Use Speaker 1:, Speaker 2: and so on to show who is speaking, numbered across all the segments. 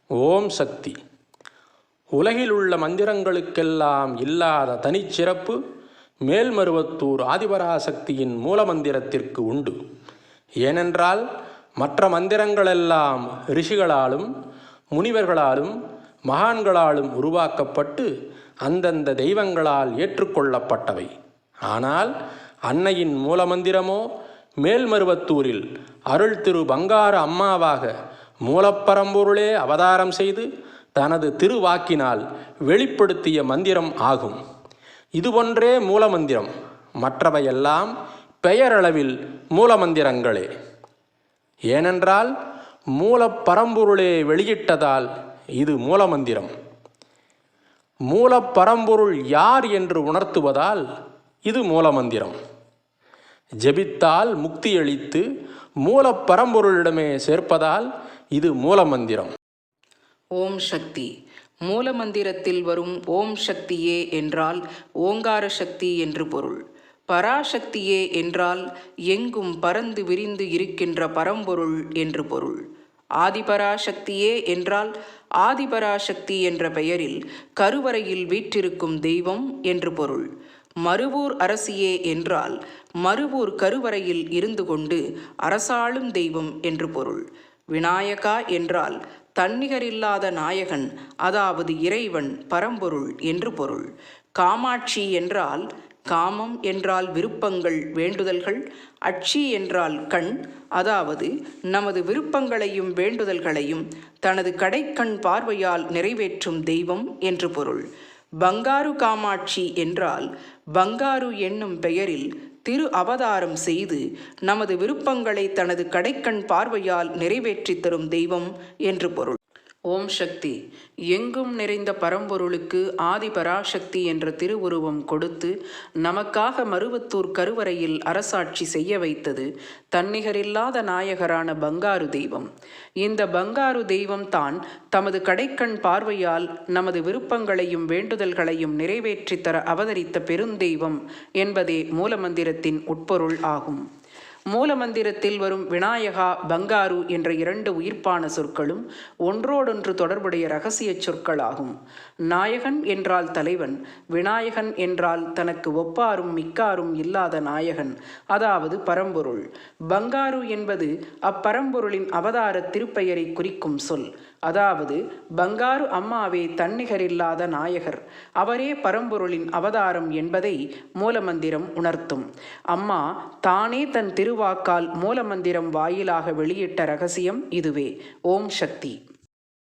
Speaker 1: ஓம் சக்தி. உலகிலுள்ள மந்திரங்களுக்கெல்லாம் இல்லாத தனிச்சிறப்பு மேல்மருவத்தூர் ஆதிபராசக்தியின் மூலமந்திரத்திற்கு உண்டு. ஏனென்றால் மற்ற மந்திரங்களெல்லாம் ரிஷிகளாலும் முனிவர்களாலும் மகான்களாலும் உருவாக்கப்பட்டு அந்தந்த தெய்வங்களால் ஏற்றுக்கொள்ளப்பட்டவை. ஆனால் அன்னையின் மூலமந்திரமோ மேல்மருவத்தூரில் அருள் திரு பங்காரு அம்மாவாக மூலப்பரம்பொருளே அவதாரம் செய்து தனது திருவாக்கினால் வெளிப்படுத்திய மந்திரம் ஆகும். இதுபோன்றே மூலமந்திரம். மற்றவையெல்லாம் பெயரளவில் மூலமந்திரங்களே. ஏனென்றால் மூலப்பரம்பொருளே வெளியிட்டதால் இது மூலமந்திரம். மூலப்பரம்பொருள் யார் என்று உணர்த்துவதால் இது மூலமந்திரம். ஜெபித்தால் முக்தியளித்து மூலப்பரம்பொருளிடமே சேர்ப்பதால் இது மூலமந்திரம்.
Speaker 2: ஓம் சக்தி. மூலமந்திரத்தில் வரும் ஓம் சக்தியே என்றால் ஓங்கார சக்தி என்று பொருள். பராசக்தியே என்றால் எங்கும் பரந்து விரிந்து இருக்கின்ற பரம்பொருள் என்று பொருள். ஆதிபராசக்தியே என்றால் ஆதிபராசக்தி என்ற பெயரில் கருவறையில் வீற்றிருக்கும் தெய்வம் என்று பொருள். மருவூர் அரசியே என்றால் மருவூர் கருவறையில் இருந்து கொண்டு அரசாளும் தெய்வம் என்று பொருள். விநாயகா என்றால் தன்னிகரில்லாத நாயகன், அதாவது இறைவன், பரம்பொருள் என்று பொருள். காமாட்சி என்றால் காமம் என்றால் விருப்பங்கள், வேண்டுதல்கள். அட்சி என்றால் கண், அதாவது நமது விருப்பங்களையும் வேண்டுதல்களையும் தனது கடைக்கண் பார்வையால் நிறைவேற்றும் தெய்வம் என்று பொருள். பங்காரு காமாட்சி என்றால் பங்காரு என்னும் பெயரில் திரு அவதாரம் செய்து நமது விருப்பங்களை தனது கடைக்கண் பார்வையால் நிறைவேற்றி தரும் தெய்வம் என்று பொருள். ஓம் சக்தி. எங்கும் நிறைந்த பரம்பொருளுக்கு ஆதிபராசக்தி என்ற திருவுருவம் கொடுத்து நமக்காக மருவத்தூர் கருவறையில் அரசாட்சி செய்ய வைத்தது தன்னிகரில்லாத நாயகரான பங்காரு தெய்வம். இந்த பங்காரு தெய்வம் தான் தமது கடைக்கண் பார்வையால் நமது விருப்பங்களையும் வேண்டுதல்களையும் நிறைவேற்றி தர அவதரித்த பெருந்தெய்வம் என்பதே மூலமந்திரத்தின் உட்பொருள் ஆகும். மூலமந்திரத்தில் வரும் விநாயகா, பங்காரு என்ற இரண்டு உயிர்ப்பான சொற்களும் ஒன்றோடொன்று தொடர்புடைய இரகசிய சொற்களாகும். நாயகன் என்றால் தலைவன், விநாயகன் என்றால் தனக்கு ஒப்பாரும் மிக்காரும் இல்லாத நாயகன், அதாவது பரம்பொருள். பங்காரு என்பது அப்பரம்பொருளின் அவதார திருப்பெயரை குறிக்கும் சொல். அதாவது பங்காரு அம்மாவே தன்னிகரில்லாத நாயகர், அவரே பரம்பொருளின் அவதாரம் என்பதை மூலமந்திரம் உணர்த்தும். அம்மா தானே தன் திருவாக்கால் மூலமந்திரம் வாயிலாக வெளியிட்ட ரகசியம் இதுவே. ஓம் சக்தி.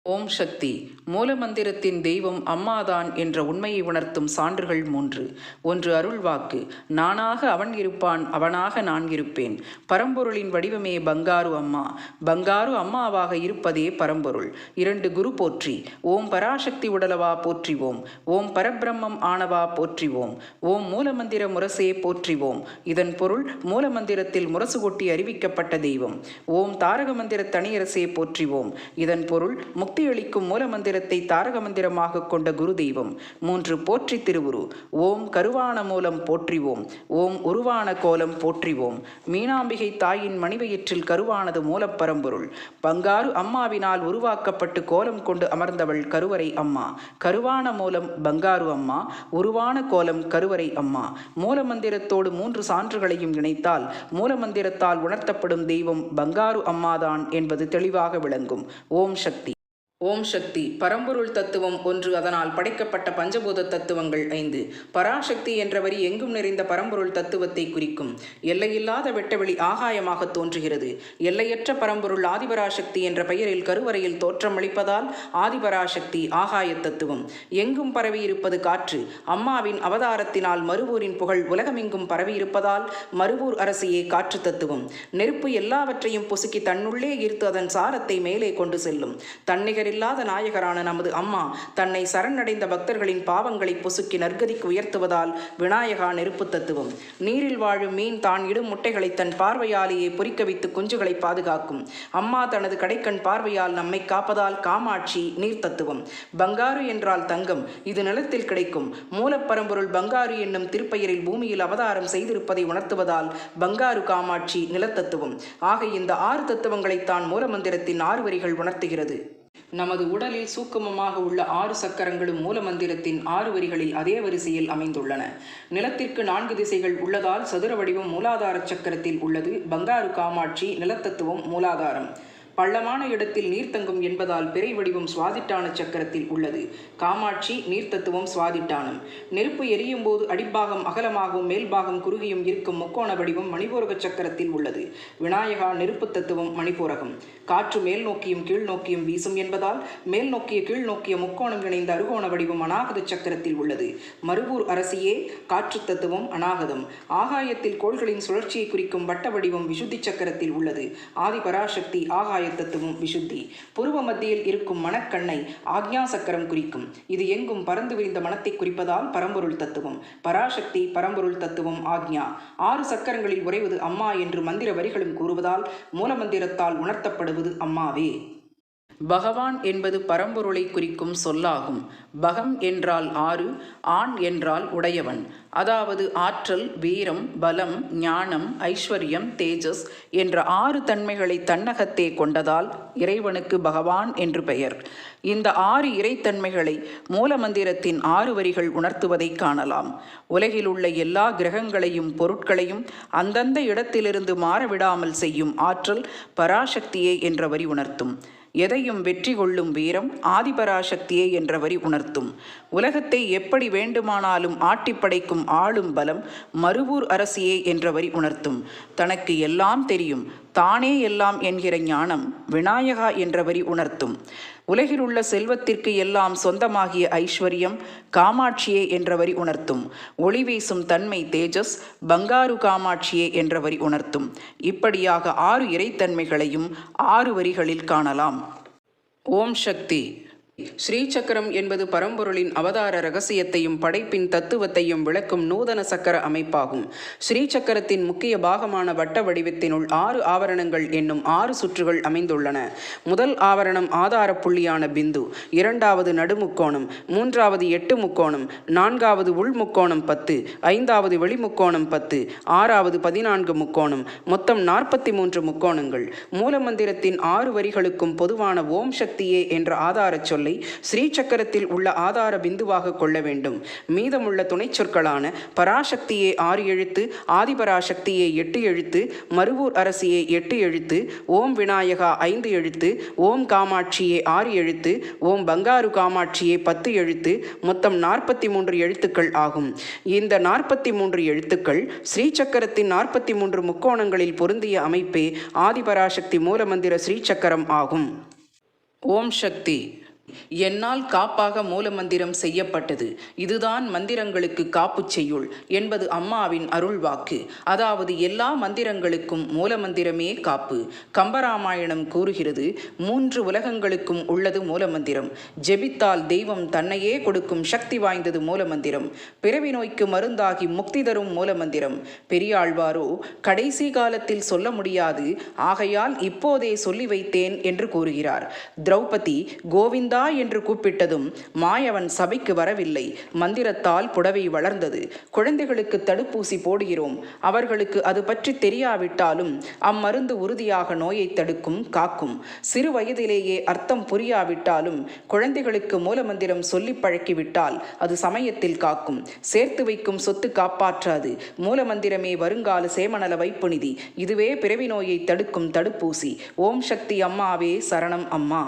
Speaker 2: ஓம் சக்தி. மூலமந்திரத்தின் தெய்வம் அம்மாதான் என்ற உண்மையை உணர்த்தும் சான்றுகள் 3. 1. அருள்வாக்கு. நானாக அவன் இருப்பான், அவனாக நான் இருப்பேன். பரம்பொருளின் வடிவமே பங்காரு அம்மா. பங்காரு அம்மாவாக இருப்பதே பரம்பொருள். 2. குரு போற்றி. ஓம் பராசக்தி உடலவா போற்றிவோம். ஓம் பரபிரம்மம் ஆனவா போற்றிவோம். ஓம் மூலமந்திர முரசே போற்றிவோம். இதன் பொருள் மூலமந்திரத்தில் முரசு கொட்டி அறிவிக்கப்பட்ட தெய்வம். ஓம் தாரக மந்திர தனியரசே போற்றிவோம். இதன் பொருள் முக்தியளிக்கும் மூலமந்திரத்தை தாரக மந்திரமாக கொண்ட குரு தெய்வம். 3. போற்றி திருவுரு. ஓம் கருவான மூலம் போற்றிவோம். ஓம் உருவான கோலம் போற்றிவோம். மீனாம்பிகை தாயின் மணிவயிற்றில் கருவானது மூலப்பரம்பொருள். பங்காரு அம்மாவினால் உருவாக்கப்பட்டு கோலம் கொண்டு அமர்ந்தவள் கருவறை அம்மா. கருவான மூலம் பங்காரு அம்மா, உருவான கோலம் கருவறை அம்மா. மூலமந்திரத்தோடு 3 சான்றுகளையும் இணைத்தால் மூலமந்திரத்தால் உணர்த்தப்படும் தெய்வம் பங்காரு அம்மாதான் என்பது தெளிவாக விளங்கும். ஓம் சக்தி. ஓம் சக்தி. பரம்பொருள் தத்துவம் 1. அதனால் படைக்கப்பட்ட பஞ்சபூத தத்துவங்கள் 5. பராசக்தி என்ற வரி எங்கும் நிறைந்த பரம்பொருள் தத்துவத்தை குறிக்கும். எல்லையில்லாத வெட்டவெளி ஆகாயமாக தோன்றுகிறது. எல்லையற்ற பரம்பொருள் ஆதிபராசக்தி என்ற பெயரில் கருவறையில் தோற்றமளிப்பதால் ஆதிபராசக்தி ஆகாய தத்துவம். எங்கும் பரவியிருப்பது காற்று. அம்மாவின் அவதாரத்தினால் மருவூரின் புகழ் உலகமெங்கும் பரவியிருப்பதால் மருவூர் அரசியே காற்று தத்துவம். நெருப்பு எல்லாவற்றையும் பொசுக்கி தன்னுள்ளே ஈர்த்து அதன் சாரத்தை மேலே கொண்டு செல்லும். தன்னிகர் இல்லாத நாயகரான நமது அம்மா தன்னை சரணடைந்த பக்தர்களின் பாவங்களை பொசுக்கி நற்கதிக்கு உயர்த்துவதால் விநாயகா நெருப்பு தத்துவம். நீரில் வாழும் மீன் தான் இடும் முட்டைகளை தன் பார்வையாலேயே பொறிக்க வைத்து குஞ்சுகளை பாதுகாக்கும். அம்மா தனது கடைக்கண் பார்வையால் நம்மை காப்பதால் காமாட்சி நீர் தத்துவம். பங்காரு என்றால் தங்கம், இது நிலத்தில் கிடைக்கும். மூலப்பரம்பொருள் பங்காரு என்னும் திருப்பெயரில் பூமியில் அவதாரம் செய்திருப்பதை உணர்த்துவதால் பங்காரு காமாட்சி நிலத்தத்துவம். ஆக இந்த 6 தத்துவங்களைத்தான் மூலமந்திரத்தின் 6 வரிகள் உணர்த்துகிறது. நமது உடலில் சூக்குமமாக உள்ள 6 சக்கரங்களும் மூலமந்திரத்தின் 6 வரிகளில் அதே வரிசையில் அமைந்துள்ளன. நிலத்திற்கு 4 திசைகள் உள்ளதால் சதுர வடிவம் மூலாதார சக்கரத்தில் உள்ளது. பங்காரு காமாட்சி நிலத்தத்துவம் மூலாதாரம். பள்ளமான இடத்தில் நீர் தங்கும் என்பதால் பிறை வடிவம் சுவாதிட்டான சக்கரத்தில் உள்ளது. காமாட்சி நீர்த்தத்துவம் சுவாதிட்டானம். நெருப்பு எரியும் போது அடிப்பாகம் அகலமாகவும் மேல்பாகம் குறுகியும் இருக்கும் முக்கோண வடிவம் மணிபூரக சக்கரத்தில் உள்ளது. விநாயகா நெருப்பு தத்துவம் மணிபூரகம். காற்று மேல் நோக்கியும் கீழ் நோக்கியும் வீசும் என்பதால் மேல் நோக்கிய கீழ் நோக்கிய முக்கோணம் இணைந்த அருகோண வடிவம் அநாகத சக்கரத்தில் உள்ளது. மருவூர் அரசியே காற்று தத்துவம் அநாகதம். ஆகாயத்தில் கோள்களின் சுழற்சியை குறிக்கும் வட்ட வடிவம் விசுத்தி சக்கரத்தில் உள்ளது. ஆதி பராசக்தி ஆகாய தத்துவம் விசுத்தி. புருவ மத்தியில் இருக்கும் மனக்கண்ணை ஆக்ஞா சக்கரம் குறிக்கும். இது எங்கும் பறந்து விரிந்த மனத்தை குறிப்பதால் பரம்பொருள் தத்துவம். பராசக்தி பரம்பொருள் தத்துவம் ஆக்ஞா. 6 சக்கரங்களில் உறைவது அம்மா என்று மந்திர வரிகளும் கூறுவதால் மூலமந்திரத்தால் உணர்த்தப்படுவது அம்மாவே. பகவான் என்பது பரம்பொருளை குறிக்கும் சொல்லாகும். பகம் என்றால் 6, ஆண் என்றால் உடையவன். அதாவது ஆற்றல், வீரம், பலம், ஞானம், ஐஸ்வர்யம், தேஜஸ் என்ற 6 தன்மைகளை தன்னகத்தே கொண்டதால் இறைவனுக்கு பகவான் என்று பெயர். இந்த 6 இறைத்தன்மைகளை மூலமந்திரத்தின் 6 வரிகள் உணர்த்துவதை காணலாம். உலகில் உள்ள எல்லா கிரகங்களையும் பொருட்களையும் அந்தந்த இடத்திலிருந்து மாறவிடாமல் செய்யும் ஆற்றல் பராசக்தியே என்ற வரி உணர்த்தும். எதையும் வெற்றி கொள்ளும் வீரம் ஆதிபராசக்தியே என்ற வரி உணர்த்தும். உலகத்தை எப்படி வேண்டுமானாலும் ஆட்டிப்படைக்கும் ஆளும் பலம் மருவூர் அரசியே என்ற வரி உணர்த்தும். தனக்கு எல்லாம் தெரியும், தானே எல்லாம் என்கிற ஞானம் விநாயகா என்ற வரி உணர்த்தும். உலகில் உள்ள செல்வத்திற்கு எல்லாம் சொந்தமாகிய ஐஸ்வர்யம் காமாட்சியே என்ற வரி உணர்த்தும். ஒளி வீசும் தன்மை தேஜஸ் பங்காரு காமாட்சியே என்ற வரி உணர்த்தும். இப்படியாக 6 இறைத்தன்மைகளையும் 6 வரிகளில் காணலாம். ஓம் சக்தி. ஸ்ரீசக்கரம் என்பது பரம்பொருளின் அவதார ரகசியத்தையும் படைப்பின் தத்துவத்தையும் விளக்கும் நூதன சக்கர அமைப்பாகும். ஸ்ரீசக்கரத்தின் முக்கிய பாகமான வட்ட வடிவத்தினுள் 6 ஆவரணங்கள் என்னும் 6 சுற்றுகள் அமைந்துள்ளன. முதல் ஆவரணம் ஆதார புள்ளியான பிந்து, 2வது நடுமுக்கோணம், 3வது 8 முக்கோணம், 4வது உள்முக்கோணம் 10, 5வது வெளிமுக்கோணம் 10, 6வது 14 முக்கோணம், மொத்தம் 43 முக்கோணங்கள். மூலமந்திரத்தின் 6 வரிகளுக்கும் பொதுவான ஓம் சக்தியே என்ற ஆதார சொல்லை ஸ்ரீசக்கரத்தில் உள்ள ஆதார பிந்துவாக கொள்ள வேண்டும். மீதமுள்ள துணை சொற்களான பராசக்தியே 6 எழுத்து, ஆதிபராசக்தியே 8 எழுத்து, மருவூர் அரசியே 8 எழுத்து, ஓம் விநாயகா 5 எழுத்து, ஓம் காமாட்சியே 6 எழுத்து, ஓம் பங்காரு காமாட்சியே 10 எழுத்து, மொத்தம் 43 எழுத்துக்கள் ஆகும். இந்த 43 எழுத்துக்கள் ஸ்ரீசக்கரத்தின் 43 முக்கோணங்களில் பொருந்திய அமைப்பே ஆதிபராசக்தி மூலமந்திர ஸ்ரீசக்கரம் ஆகும். ஓம் சக்தி. என்னால் காப்பாக மூலமந்திரம் செய்யப்பட்டது. இதுதான் மந்திரங்களுக்கு காப்பு செய்யுள் என்பது அம்மாவின் அருள்வாக்கு. அதாவது எல்லா மந்திரங்களுக்கும் மூலமந்திரமே காப்பு. கம்பராமாயணம் கூறுகிறது, 3 உலகங்களுக்கும் உள்ளது மூலமந்திரம். ஜெபித்தால் தெய்வம் தன்னையே கொடுக்கும் சக்தி வாய்ந்தது மூலமந்திரம். பிறவி நோய்க்கு மருந்தாகி முக்தி தரும் மூலமந்திரம். பெரியாழ்வாரோ கடைசி காலத்தில் சொல்ல முடியாது, ஆகையால் இப்போதே சொல்லி வைத்தேன் என்று கூறுகிறார். திரௌபதி கோவிந்தா என்று கூப்பிட்டதும் மாயவன் சபைக்கு வரவில்லை. மந்திரத்தால் புடவை வளர்ந்தது. குழந்தைகளுக்கு தடுப்பூசி போடுகிறோம். அவர்களுக்கு அது பற்றி தெரியாவிட்டாலும் அம்மருந்து உறுதியாக நோயை தடுக்கும், காக்கும். சிறு வயதிலேயே அர்த்தம் புரியாவிட்டாலும் குழந்தைகளுக்கு மூலமந்திரம் சொல்லி பழக்கிவிட்டால் அது சமயத்தில் காக்கும். சேர்த்து வைக்கும் சொத்து காப்பாற்றாது. மூலமந்திரமே வருங்கால சேமநல வைப்பு நிதி. இதுவே பிறவி நோயை தடுக்கும் தடுப்பூசி. ஓம் சக்தி அம்மாவே சரணம் அம்மா.